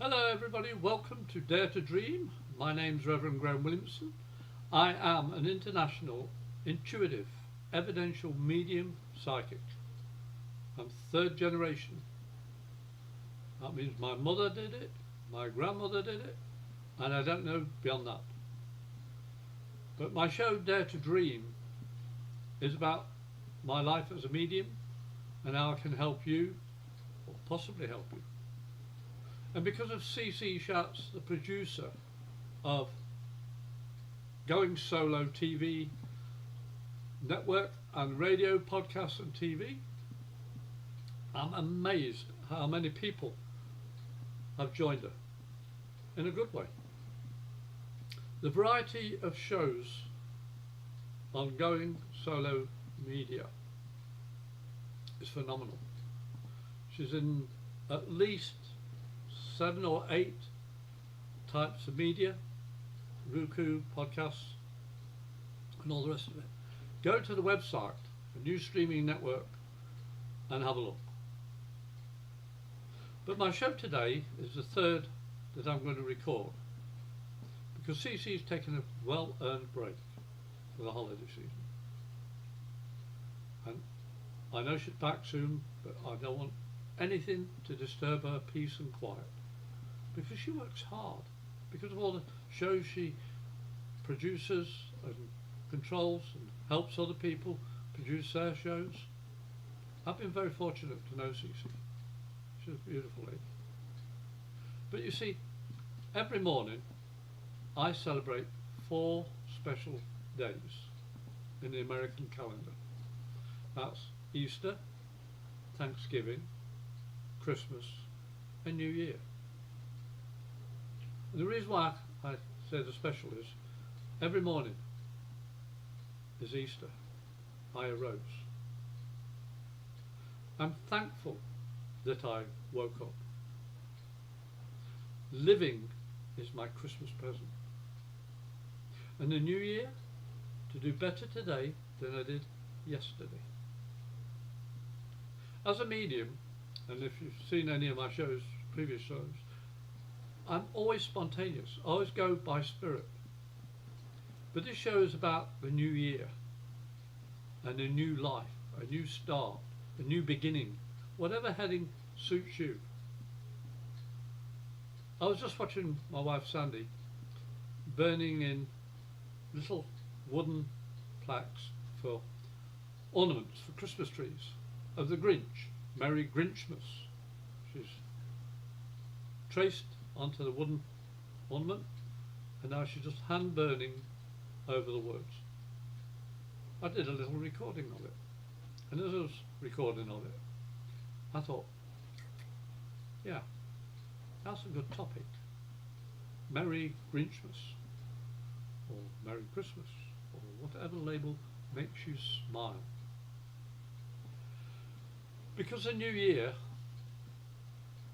Hello everybody, welcome to Dare to Dream. My name's Reverend Graham Williamson. I am an international, intuitive, evidential medium psychic. I'm third generation. That means my mother did it, my grandmother did it, and I don't know beyond that. But my show Dare to Dream is about my life as a medium and how I can help you, or possibly help you. And because of CC Schatz, the producer of Going Solo TV network and radio, podcasts and TV, I'm amazed how many people have joined her in a good way. The variety of shows on Going Solo Media is phenomenal. She's in at least 7 or 8 types of media, Roku, podcasts, and all the rest of it. Go to the website, a new streaming network, and have a look. But my show today is the third that I'm going to record, because CC's taken a well-earned break for the holiday season. And I know she's back soon, but I don't want anything to disturb her peace and quiet, because she works hard, because of all the shows she produces and controls and helps other people produce their shows. I've been very fortunate to know Cece. She's a beautiful lady. But you see, every morning I celebrate 4 special days in the American calendar. That's Easter, Thanksgiving, Christmas and New Year. And the reason why I say the special is every morning is Easter. I arose. I'm thankful that I woke up. Living is my Christmas present. And the New Year, to do better today than I did yesterday. As a medium, and if you've seen any of my shows, previous shows, I'm always spontaneous, I always go by spirit. But this show is about the new year and a new life, a new start, a new beginning, whatever heading suits you. I was just watching my wife Sandy burning in little wooden plaques for ornaments for Christmas trees of the Grinch, Merry Grinchmas. She's traced onto the wooden ornament, and now she's just hand burning over the words. I did a little recording of it, and as I was recording of it, I thought, yeah, that's a good topic. Merry Grinchmas, or Merry Christmas, or whatever label makes you smile. Because the new year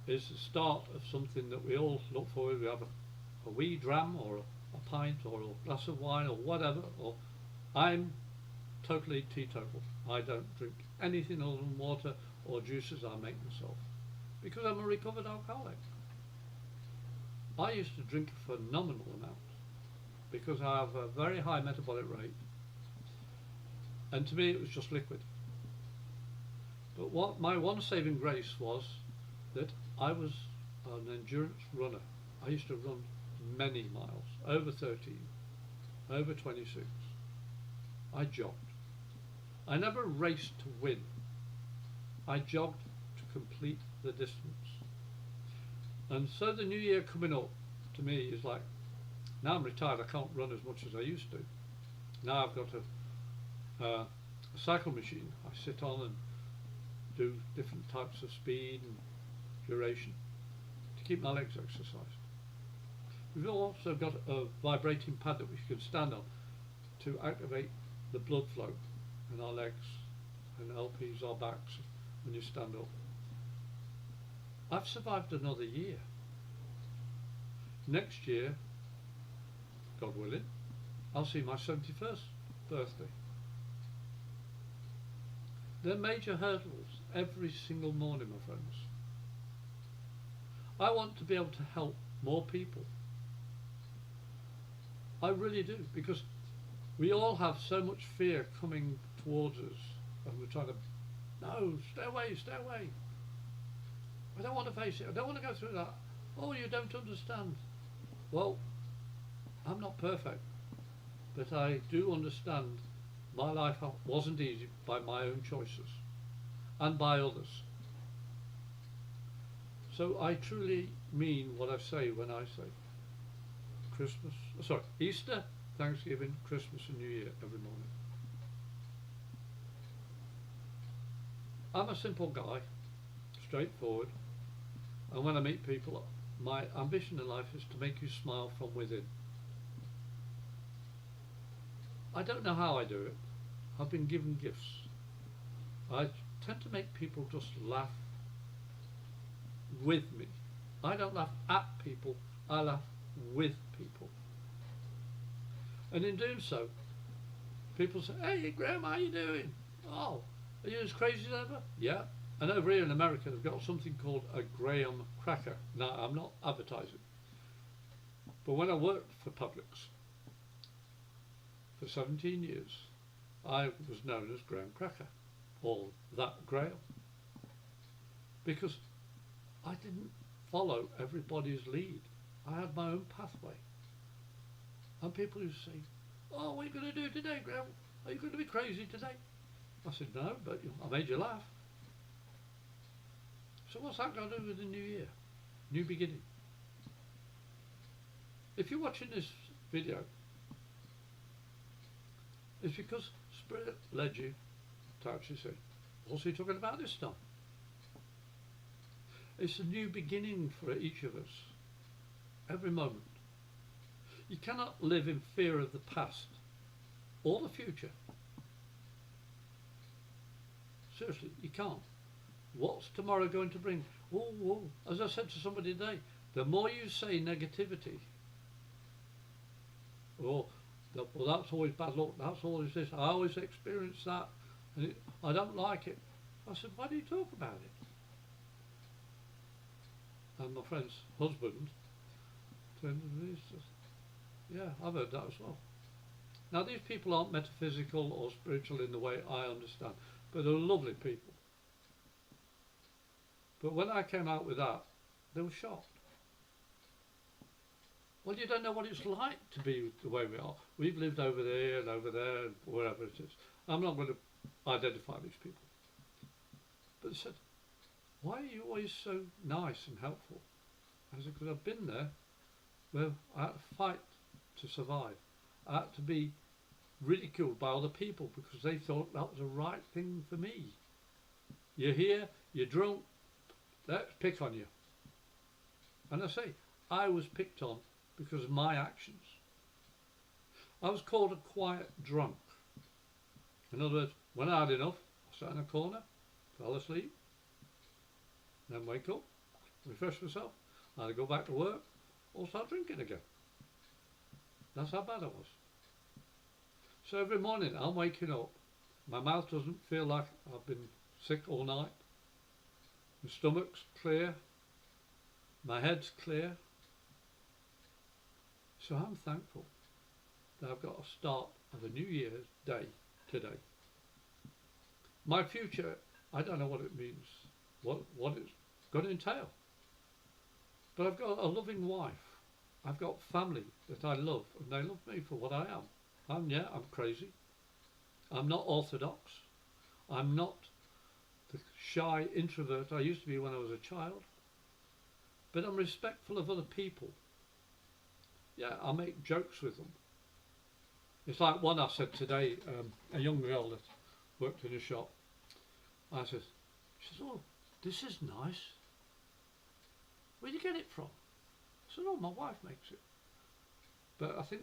is the start of something that we all look forward to. We have a wee dram or a pint or a glass of wine or whatever. Or I'm totally teetotal. I don't drink anything other than water or juices I make myself, because I'm a recovered alcoholic. I used to drink a phenomenal amount because I have a very high metabolic rate, and to me it was just liquid. But what my one saving grace was that I was an endurance runner. I used to run many miles, over 13, over 26. I jogged. I never raced to win. I jogged to complete the distance. And so the new year coming up to me is like, now I'm retired, I can't run as much as I used to. Now I've got a cycle machine I sit on and do different types of speed and duration to keep my legs exercised. We've also got a vibrating pad that we can stand on to activate the blood flow in our legs and LPs our backs when you stand up. I've survived another year. Next year, God willing, I'll see my 71st birthday. They're major hurdles every single morning, my friends. I want to be able to help more people. I really do, because we all have so much fear coming towards us, and we're trying to, no, stay away, stay away. I don't want to face it, I don't want to go through that. Oh, you don't understand. Well, I'm not perfect, but I do understand my life wasn't easy by my own choices and by others. So I truly mean what I say when I say Easter, Thanksgiving, Christmas and New Year every morning. I'm a simple guy, straightforward, and when I meet people, my ambition in life is to make you smile from within. I don't know how I do it. I've been given gifts. I tend to make people just laugh with me. I don't laugh at people, I laugh with people. And in doing so, people say, hey Graham, how you doing? Oh, are you as crazy as ever? Yeah. And over here in America, they've got something called a Graham cracker. Now, I'm not advertising, but when I worked for Publix for 17 years, I was known as Graham Cracker, or that Graham, because I didn't follow everybody's lead. I had my own pathway. And people used to say, oh, what are you going to do today, Graham? Are you going to be crazy today? I said, no, but I made you laugh. So what's that got to do with the new year? New beginning. If you're watching this video, it's because Spirit led you to actually say, what's he talking about this time? It's a new beginning for each of us, every moment. You cannot live in fear of the past or the future. Seriously, you can't. What's tomorrow going to bring? Oh, as I said to somebody today, the more you say negativity, well, that's always bad luck, that's always this, I always experience that, and I don't like it. I said, why do you talk about it? And my friend's husband turned to me and says, yeah, I've heard that as well. Now these people aren't metaphysical or spiritual in the way I understand, but they're lovely people. But when I came out with that, they were shocked. Well, you don't know what it's like to be the way we are. We've lived over there and wherever it is. I'm not going to identify these people. But they said, why are you always so nice and helpful? I said, because I've been there where I had to fight to survive. I had to be ridiculed by other people because they thought that was the right thing for me. You're here, you're drunk, let's pick on you. And I say, I was picked on because of my actions. I was called a quiet drunk. In other words, when I had enough, I sat in a corner, fell asleep, then wake up, refresh myself, either go back to work or start drinking again. That's how bad I was. So every morning I'm waking up, my mouth doesn't feel like I've been sick all night, my stomach's clear, my head's clear. So I'm thankful that I've got a start of a New Year's day today. My future, I don't know what it means, what it's going to entail. But I've got a loving wife. I've got family that I love, and they love me for what I am. I'm crazy. I'm not orthodox. I'm not the shy introvert I used to be when I was a child. But I'm respectful of other people. Yeah, I make jokes with them. It's like one I said today, a young girl that worked in a shop. She says, oh, this is nice. Where do you get it from? I said, oh, my wife makes it. But I think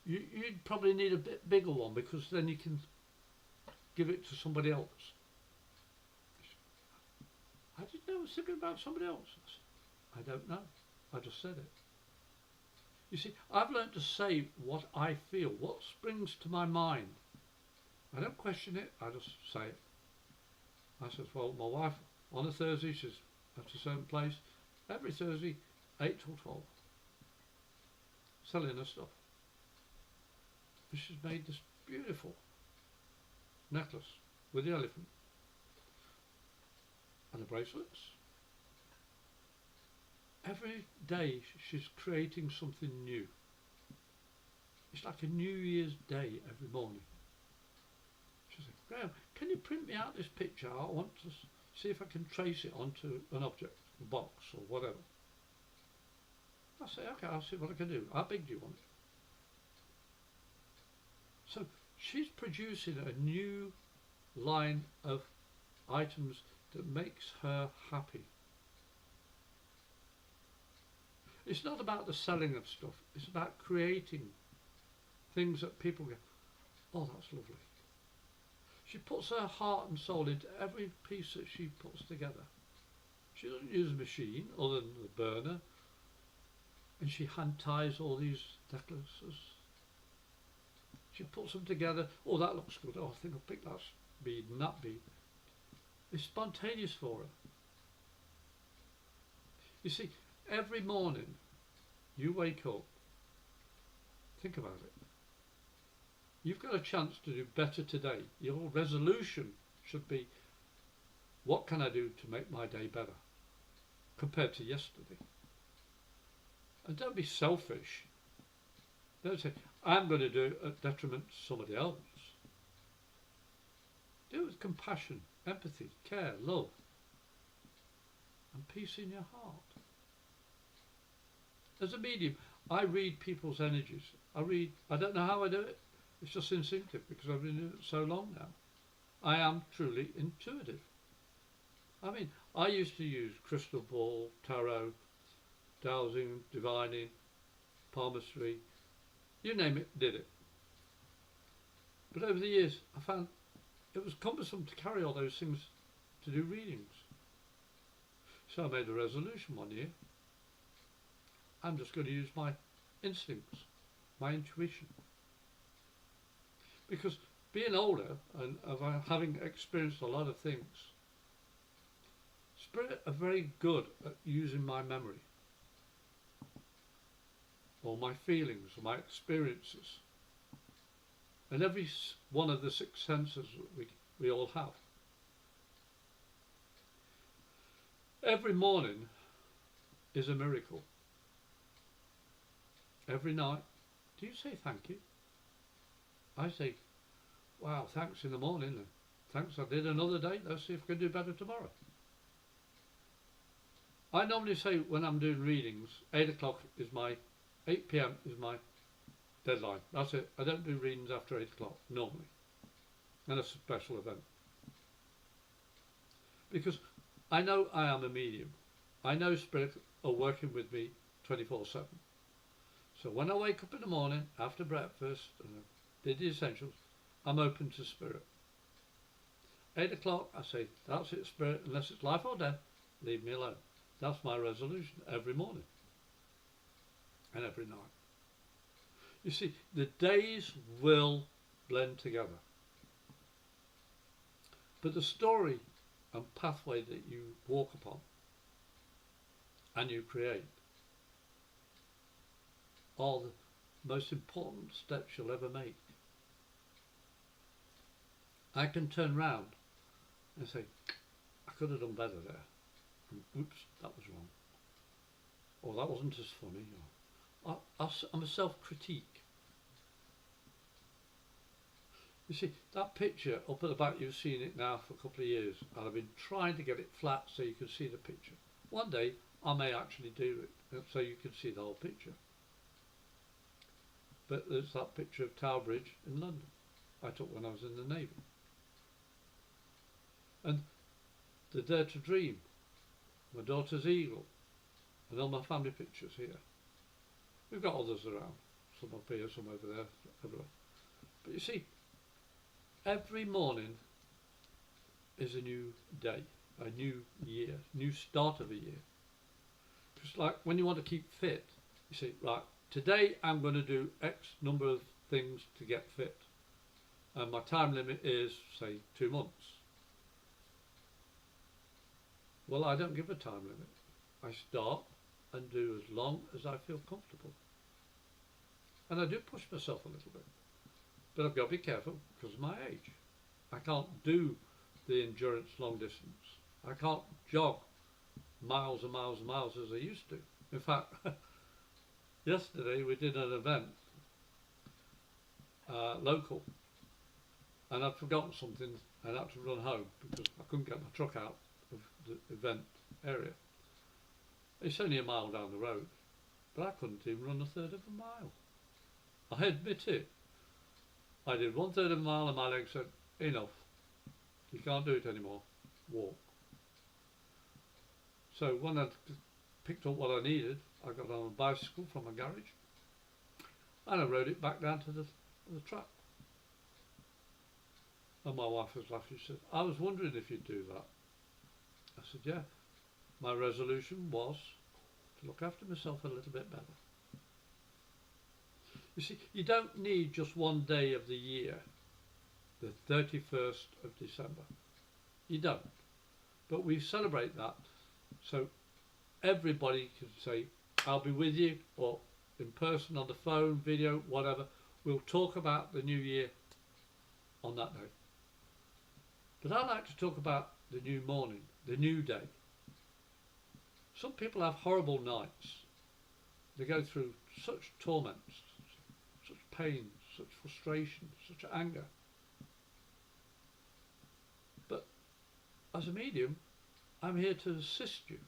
you'd probably need a bit bigger one because then you can give it to somebody else. I didn't know I was thinking about somebody else. I said, I don't know. I just said it. You see, I've learned to say what I feel, what springs to my mind. I don't question it, I just say it. I said, well, my wife, on a Thursday, she's at a certain place. every Thursday, 8 till 12, selling her stuff. And she's made this beautiful necklace with the elephant and the bracelets. Every day she's creating something new. It's like a New Year's Day every morning. She said, Graham, can you print me out this picture? I want to see if I can trace it onto an object, a box or whatever. I say, okay, I'll see what I can do. How big do you want it? So she's producing a new line of items that makes her happy. It's not about the selling of stuff. It's about creating things that people go, oh, that's lovely. She puts her heart and soul into every piece that she puts together. She doesn't use a machine other than the burner. And she hand ties all these necklaces. She puts them together. Oh, that looks good. Oh, I think I'll pick that bead and that bead. It's spontaneous for her. You see, every morning you wake up, think about it. You've got a chance to do better today. Your resolution should be, what can I do to make my day better compared to yesterday? And don't be selfish. Don't say, I'm going to do it at detriment to somebody else. Do it with compassion, empathy, care, love, and peace in your heart. As a medium, I read people's energies. I don't know how I do it. It's just instinctive because I've been doing it so long now. I am truly intuitive. I mean, I used to use crystal ball, tarot, dowsing, divining, palmistry, you name it, did it. But over the years, I found it was cumbersome to carry all those things to do readings. So I made a resolution one year. I'm just going to use my instincts, my intuition. Because being older and having experienced a lot of things, Spirit are very good at using my memory, or my feelings, or my experiences, and every one of the 6 senses that we all have. Every morning is a miracle. Every night, do you say thank you? I say, wow, thanks in the morning, and thanks I did another day, let's see if we can do better tomorrow. I normally say when I'm doing readings, 8 o'clock is 8 p.m. is my deadline. That's it. I don't do readings after 8 o'clock, normally. And a special event. Because I know I am a medium. I know Spirit are working with me 24/7. So when I wake up in the morning, after breakfast, and I did the essentials, I'm open to Spirit. 8 o'clock, I say, that's it, Spirit, unless it's life or death, leave me alone. That's my resolution every morning and every night. You see, the days will blend together. But the story and pathway that you walk upon and you create are the most important steps you'll ever make. I can turn round and say, I could have done better there. And, oops, that was wrong. Or that wasn't as funny. Or, I'm a self-critique. You see, that picture up at the back, you've seen it now for a couple of years, and I've been trying to get it flat so you can see the picture. One day, I may actually do it, so you can see the whole picture. But there's that picture of Tower Bridge in London I took when I was in the Navy. And the Dare to Dream, my daughter's eagle, and all my family pictures here. We've got others around, some up here, some over there, everywhere. But you see, every morning is a new day, a new year, new start of a year. Just like when you want to keep fit, you say, right, today I'm going to do X number of things to get fit. And my time limit is, say, 2 months. Well, I don't give a time limit. I start and do as long as I feel comfortable. And I do push myself a little bit. But I've got to be careful because of my age. I can't do the endurance long distance. I can't jog miles and miles and miles as I used to. In fact, yesterday we did an event, local, and I'd forgotten something and had to run home because I couldn't get my truck out of the event area. It's only a mile down the road, but I couldn't even run a third of a mile. I admit it. I did 1/3 of a mile and my legs said, enough, you can't do it anymore, walk. So when I'd picked up what I needed, I got on a bicycle from my garage and I rode it back down to the track. And my wife was laughing. She said, I was wondering if you'd do that. I said, yeah. My resolution was to look after myself a little bit better. You see, you don't need just one day of the year, the 31st of December. You don't. But we celebrate that so everybody can say, I'll be with you, or in person, on the phone, video, whatever. We'll talk about the new year on that day. But I like to talk about the new morning, the new day. Some people have horrible nights. They go through such torments, such pain, such frustration, such anger. But as a medium, I'm here to assist you.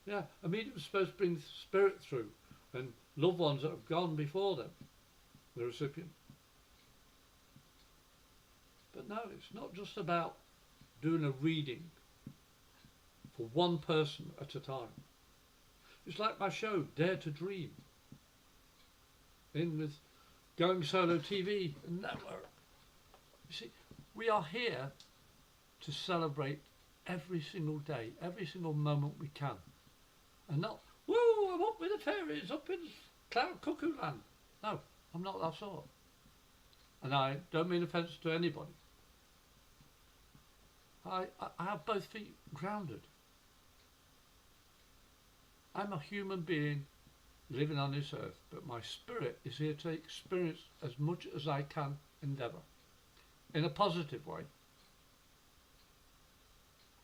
Yeah, a medium is supposed to bring spirit through and loved ones that have gone before them, the recipient. But no, it's not just about doing a reading for one person at a time. It's like my show, Dare to Dream, in with Going Solo TV and Network. You see, we are here to celebrate every single day, every single moment we can. And not, woo, I'm up with the fairies, up in cloud cuckoo land. No, I'm not that sort. And I don't mean offence to anybody. I have both feet grounded. I'm a human being living on this earth, but my spirit is here to experience as much as I can endeavour, in a positive way.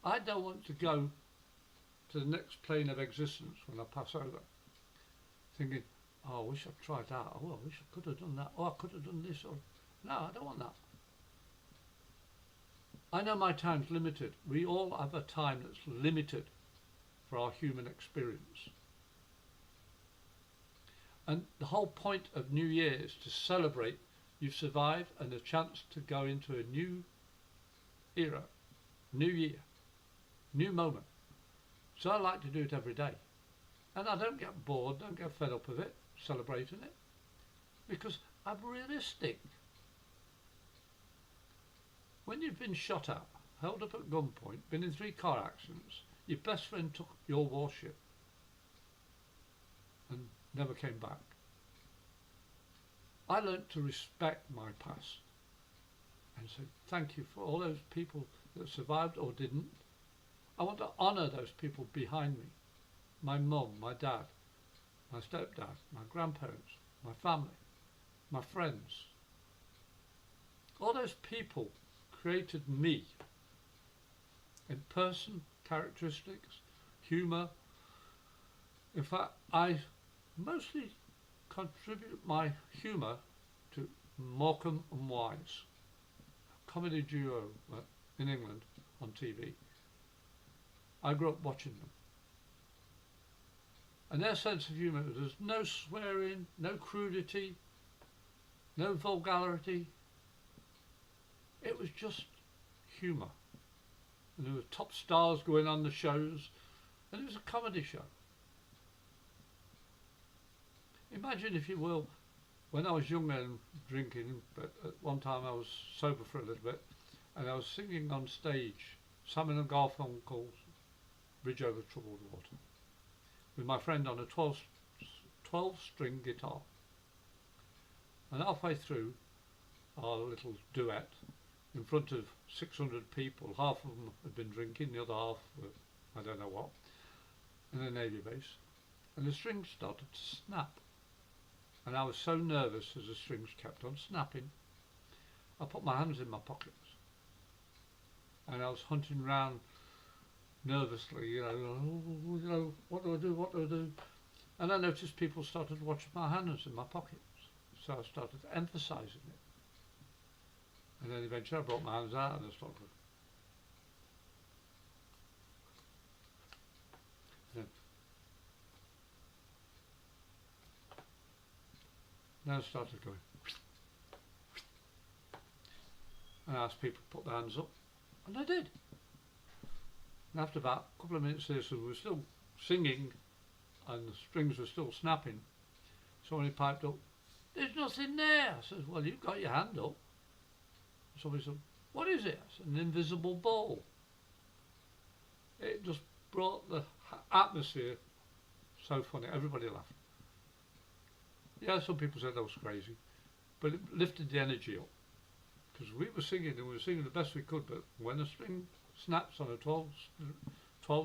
I don't want to go to the next plane of existence when I pass over, thinking, oh, I wish I'd tried that, oh, I wish I could have done that, oh, I could have done this, or... No, I don't want that. I know my time's limited. We all have a time that's limited for our human experience. And the whole point of New Year is to celebrate you've survived and a chance to go into a new era, new year, new moment. So I like to do it every day. And I don't get bored, don't get fed up of it, celebrating it, because I'm realistic. When you've been shot at, held up at gunpoint, been in 3 car accidents, your best friend took your warship and never came back. I learnt to respect my past and say thank you for all those people that survived or didn't. I want to honour those people behind me. My mum, my dad, my stepdad, my grandparents, my family, my friends. All those people created me in person, characteristics, humour. In fact, I mostly contribute my humour to Morecambe and Wise, a comedy duo in England on TV. I grew up watching them. And their sense of humour, there's no swearing, no crudity, no vulgarity. It was just humour. And there were top stars going on the shows, and it was a comedy show. Imagine, if you will, when I was younger and drinking, but at one time I was sober for a little bit, and I was singing on stage Simon and Garfunkel's Bridge Over Troubled Water with my friend on a 12-string guitar. And halfway through our little duet, in front of 600 people, half of them had been drinking, the other half were I don't know what, in a Navy base, and the strings started to snap. And I was so nervous as the strings kept on snapping, I put my hands in my pockets. And I was hunting around nervously, what do I do, what do I do? And I noticed people started watching my hands in my pockets. So I started emphasising it. And then eventually I brought my hands out and I started. Then I started going. And I asked people to put their hands up. And I did. And after about a couple of minutes there, so we were still singing and the strings were still snapping. Somebody piped up, "There's nothing there." I said, "Well, you've got your hand up." Somebody said, "What is it?" I said, "An invisible ball." It just brought the atmosphere so funny. Everybody laughed. Yeah, some people said I was crazy, but it lifted the energy up. Because we were singing and we were singing the best we could, but when a string snaps on a 12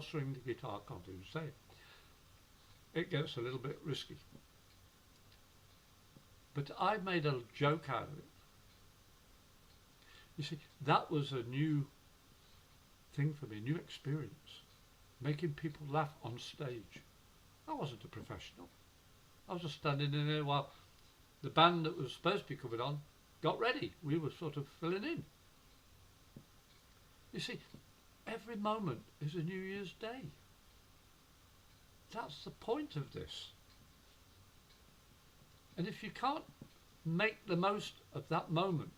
string guitar, I can't even say it, it gets a little bit risky. But I made a joke out of it. You see, that was a new thing for me, new experience, making people laugh on stage. I wasn't a professional. I was just standing in there while the band that was supposed to be coming on got ready. We were sort of filling in. You see, every moment is a New Year's Day. That's the point of this. And if you can't make the most of that moment,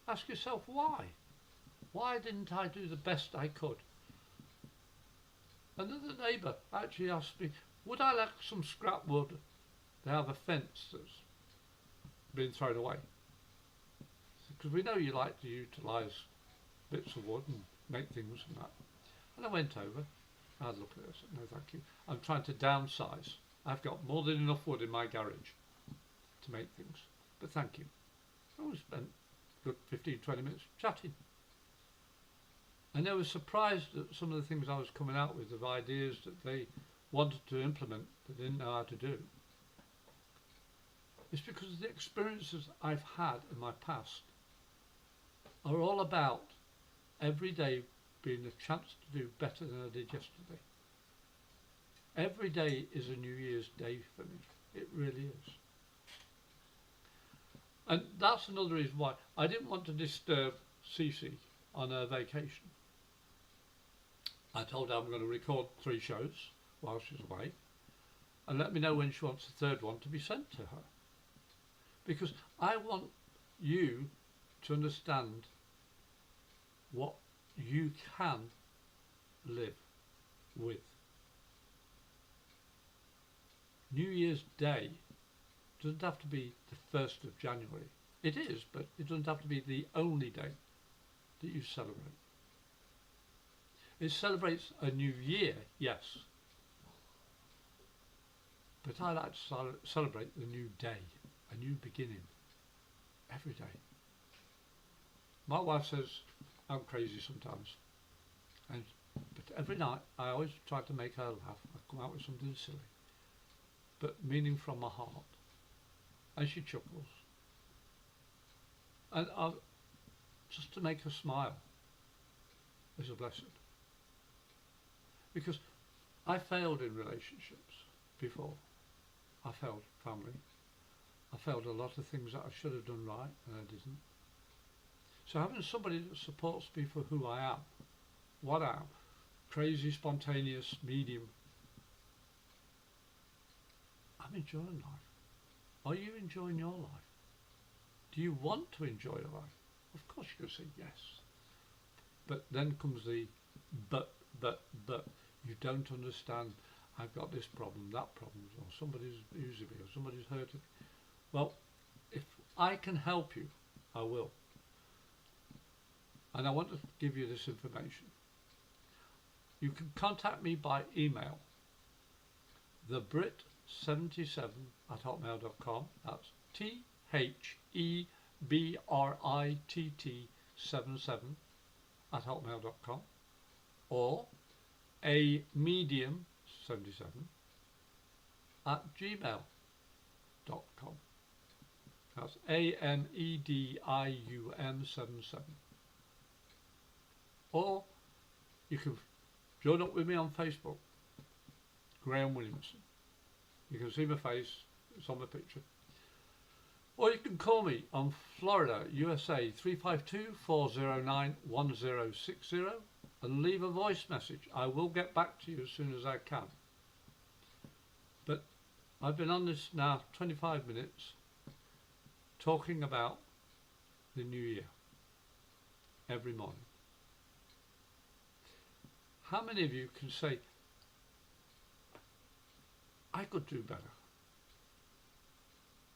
ask yourself why. Why didn't I do the best I could? Another neighbour actually asked me, would I like some scrap wood? They have a fence that's been thrown away. Because we know you like to utilise bits of wood and make things and that. And I went over, I had a look at it, I said, "No, thank you. I'm trying to downsize. I've got more than enough wood in my garage to make things, but thank you." And we spent a good 15-20 minutes chatting. And they were surprised at some of the things I was coming out with, of ideas that they wanted to implement that they didn't know how to do. It's because of the experiences I've had in my past are all about every day being a chance to do better than I did yesterday. Every day is a New Year's Day for me. It really is. And that's another reason why I didn't want to disturb Cece on her vacation. I told her I'm going to record 3 shows while she's away and let me know when she wants the 3rd one to be sent to her. Because I want you to understand what you can live with. New Year's Day doesn't have to be the 1st of January. It is, but it doesn't have to be the only day that you celebrate. It celebrates a new year, yes, but I like to celebrate the new day, a new beginning, every day. My wife says I'm crazy sometimes, but every night I always try to make her laugh. I come out with something silly, but meaning from my heart, and she chuckles, and just to make her smile is a blessing. Because I failed in relationships before. I failed family. I failed a lot of things that I should have done right and I didn't. So having somebody that supports me for who I am, what I am, crazy, spontaneous, medium, I'm enjoying life. Are you enjoying your life? Do you want to enjoy your life? Of course you can say yes. But then comes the but. You don't understand, I've got this problem, that problem, or somebody's abusing me, or somebody's hurting me. Well, if I can help you, I will. And I want to give you this information. You can contact me by email, thebrit77@hotmail.com. That's THEBRITT77@hotmail.com, or a medium at gmail.com. That's AMEDIUM77. Or you can join up with me on Facebook, Graham Williamson. You can see my face, it's on the picture. Or you can call me on Florida, USA 352-409-1060 and leave a voice message. I will get back to you as soon as I can. But I've been on this now 25 minutes talking about the new year every morning. How many of you can say, I could do better,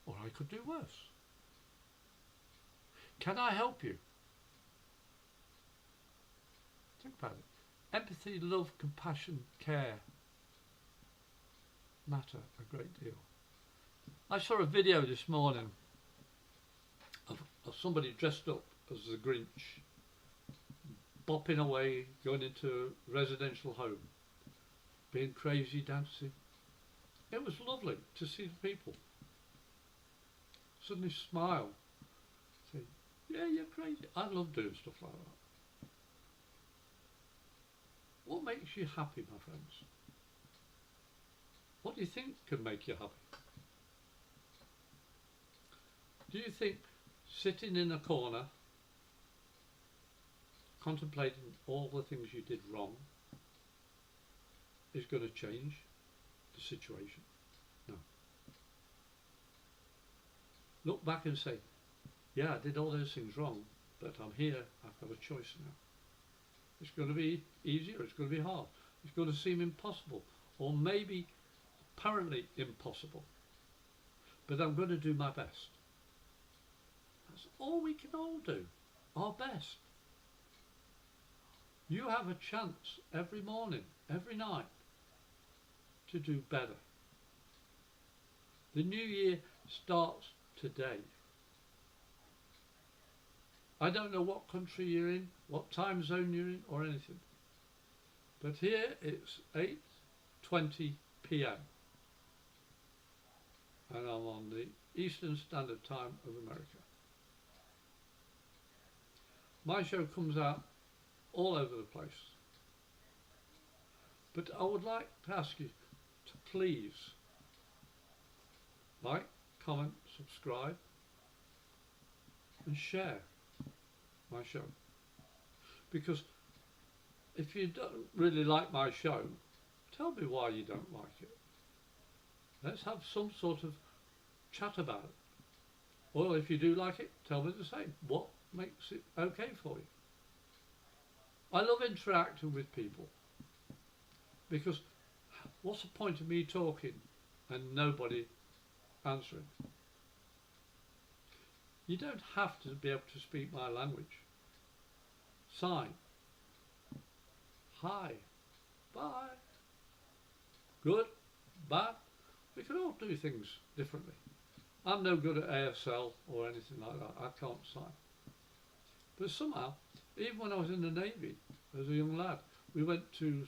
or I could do worse? Can I help you? Think about it. Empathy, love, compassion, care matter a great deal. I saw a video this morning of somebody dressed up as the Grinch, bopping away, going into a residential home, being crazy, dancing. It was lovely to see the people suddenly smile, say, yeah, you're crazy. I love doing stuff like that. What makes you happy, my friends? What do you think can make you happy? Do you think sitting in a corner, contemplating all the things you did wrong, is going to change the situation? No. Look back and say, yeah, I did all those things wrong, but I'm here, I've got a choice now. It's going to be easy or it's going to be hard. It's going to seem impossible, or maybe apparently impossible, but I'm going to do my best. That's all we can all do, our best. You have a chance every morning, every night, to do better. The new year starts today. I don't know what country you're in, what time zone you're in, or anything. But here it's 8:20 p.m. and I'm on the Eastern Standard Time of America. My show comes out all over the place. But I would like to ask you to please like, comment, subscribe and share my show. Because if you don't really like my show, tell me why you don't like it. Let's have some sort of chat about it. Or if you do like it, tell me the same. What makes it okay for you? I love interacting with people, because what's the point of me talking and nobody answering? You don't have to be able to speak my language. Sign. Hi. Bye. Good. Bad. We can all do things differently. I'm no good at ASL or anything like that. I can't sign. But somehow, even when I was in the Navy as a young lad, we went to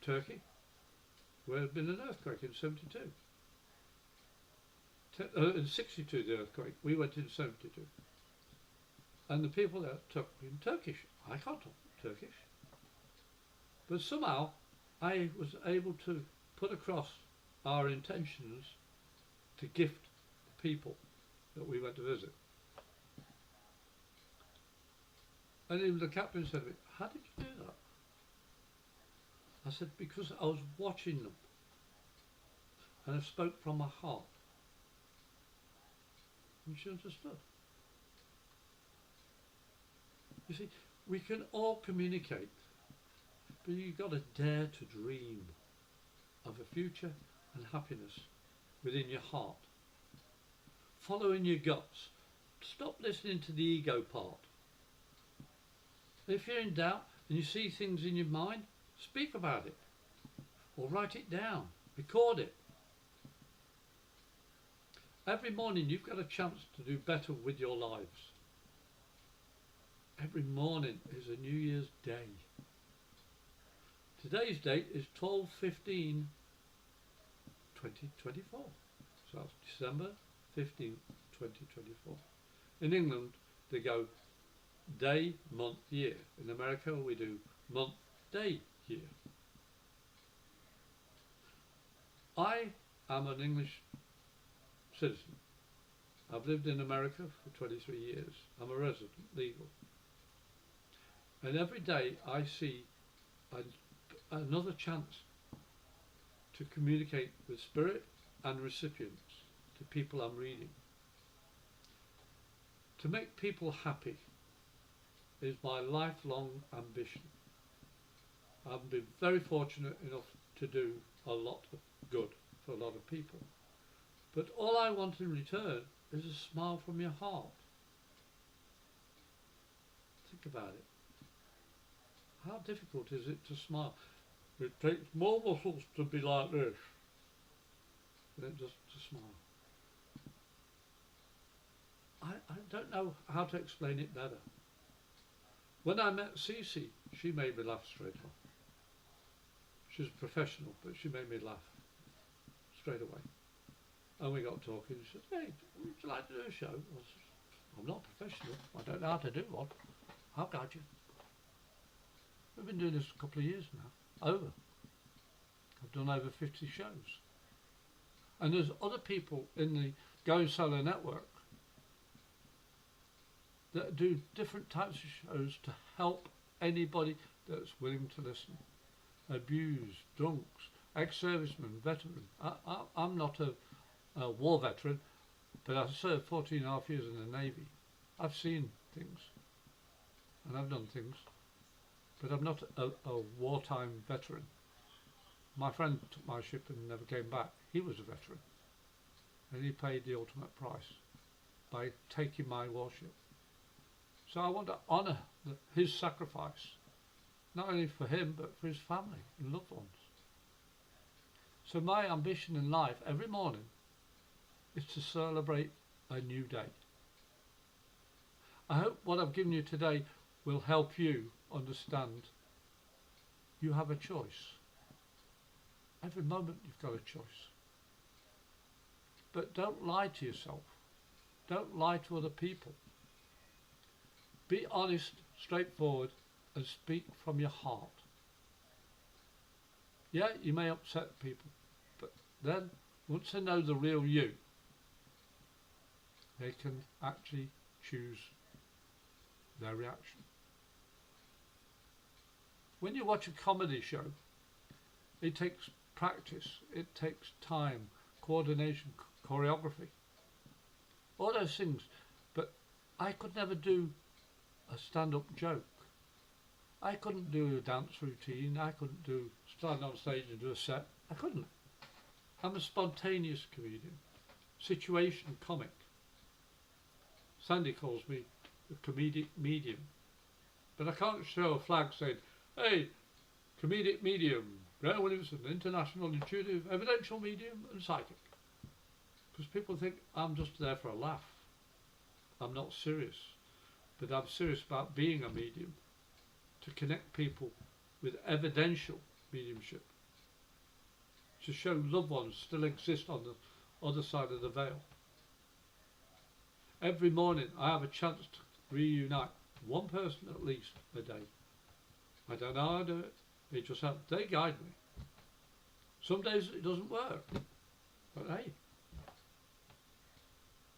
Turkey, where there had been an earthquake in 72. In 62 the earthquake, we went in 72. And the people there talked in Turkish. I can't talk Turkish. But somehow I was able to put across our intentions to gift the people that we went to visit. And even the captain said to me, how did you do that? I said, because I was watching them and I spoke from my heart. And she understood. You see, we can all communicate, but you've got to dare to dream of a future and happiness within your heart. Following your guts. Stop listening to the ego part. If you're in doubt and you see things in your mind, speak about it or write it down, record it. Every morning you've got a chance to do better with your lives. Every morning is a New Year's Day. Today's date is 12/15/2024. So that's December 15th, 2024. In England, they go day, month, year. In America, we do month, day, year. I am an English citizen. I've lived in America for 23 years. I'm a resident, legal. And every day I see another chance to communicate with spirit and recipients, to people I'm reading. To make people happy is my lifelong ambition. I've been very fortunate enough to do a lot of good for a lot of people. But all I want in return is a smile from your heart. Think about it. How difficult is it to smile? It takes more muscles to be like this than just to smile. I don't know how to explain it better. When I met Cece, she made me laugh straight off. She's a professional, but she made me laugh straight away. And we got talking. She said, "Hey, would you like to do a show?" I said, "I'm not professional. I don't know how to do one. I'll guide you." We've been doing this a couple of years now. Over. I've done over 50 shows. And there's other people in the Going Solo network that do different types of shows to help anybody that's willing to listen. Abused, drunks, ex-servicemen, veteran. I'm not a war veteran, but I served 14 and a half years in the Navy. I've seen things, and I've done things, but I'm not a wartime veteran. My friend took my ship and never came back. He was a veteran, and he paid the ultimate price by taking my warship. So I want to honour his sacrifice, not only for him, but for his family and loved ones. So my ambition in life every morning is to celebrate a new day. I hope what I've given you today will help you understand you have a choice. Every moment you've got a choice. But don't lie to yourself. Don't lie to other people. Be honest, straightforward, and speak from your heart. Yeah, you may upset people, but then once they know the real you, they can actually choose their reaction. When you watch a comedy show, it takes practice, it takes time, coordination, choreography, all those things. But I could never do a stand-up joke. I couldn't do a dance routine. I couldn't stand on stage and do a set. I couldn't. I'm a spontaneous comedian, situation comic. Sandy calls me the comedic medium, but I can't show a flag saying, "Hey, comedic medium, Graham Williamson, international intuitive, evidential medium and psychic," because people think I'm just there for a laugh. I'm not serious, but I'm serious about being a medium to connect people with evidential mediumship, to show loved ones still exist on the other side of the veil. Every morning I have a chance to reunite one person at least a day. I don't know how I do it. They just have, they guide me. Some days it doesn't work, but hey,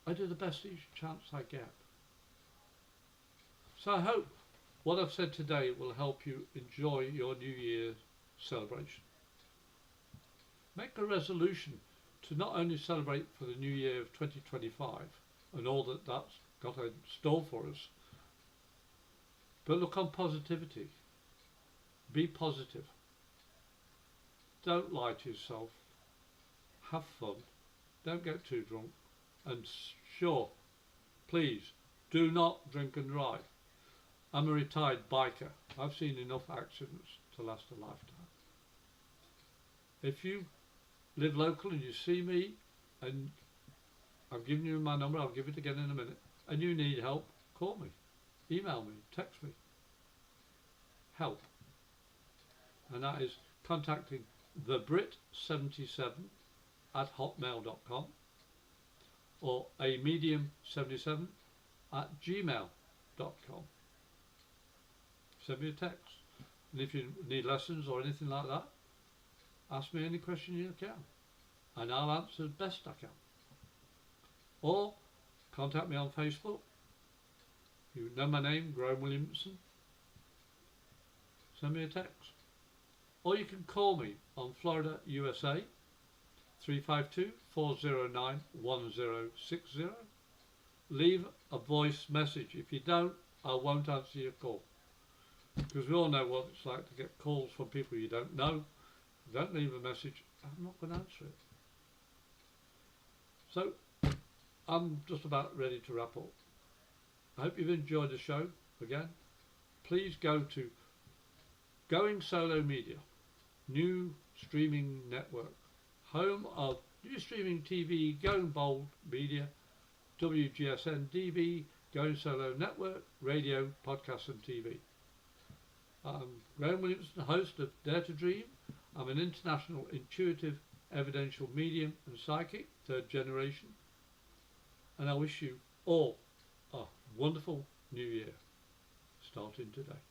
I do the best each chance I get. So I hope what I've said today will help you enjoy your New Year celebration. Make a resolution to not only celebrate for the New Year of 2025 and all that's got in store for us, but look on positivity. Be positive. Don't lie to yourself. Have fun. Don't get too drunk. And sure, please, do not drink and drive. I'm a retired biker. I've seen enough accidents to last a lifetime. If you live local and you see me, and I've given you my number, I'll give it again in a minute, and you need help, call me, email me, text me. Help. and that is contacting thebrit77@hotmail.com or a medium77@gmail.com. Send me a text, and if you need lessons or anything like that, ask me any question you can, and I'll answer as best I can. Or contact me on Facebook. You know my name, Graham Williamson. Send me a text. Or you can call me on Florida, USA, 352-409-1060. Leave a voice message. If you don't, I won't answer your call. Because we all know what it's like to get calls from people you don't know. If you don't leave a message, I'm not going to answer it. So, I'm just about ready to wrap up. I hope you've enjoyed the show again. Please go to Going Solo Media, new streaming network, home of new streaming TV, Going Bold Media, WGSN-DB, Going Solo Network, radio, podcast and TV. I'm Graham Williamson, host of Dare to Dream. I'm an international intuitive evidential medium and psychic, third generation. And I wish you all a wonderful new year, starting today.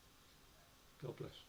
God bless.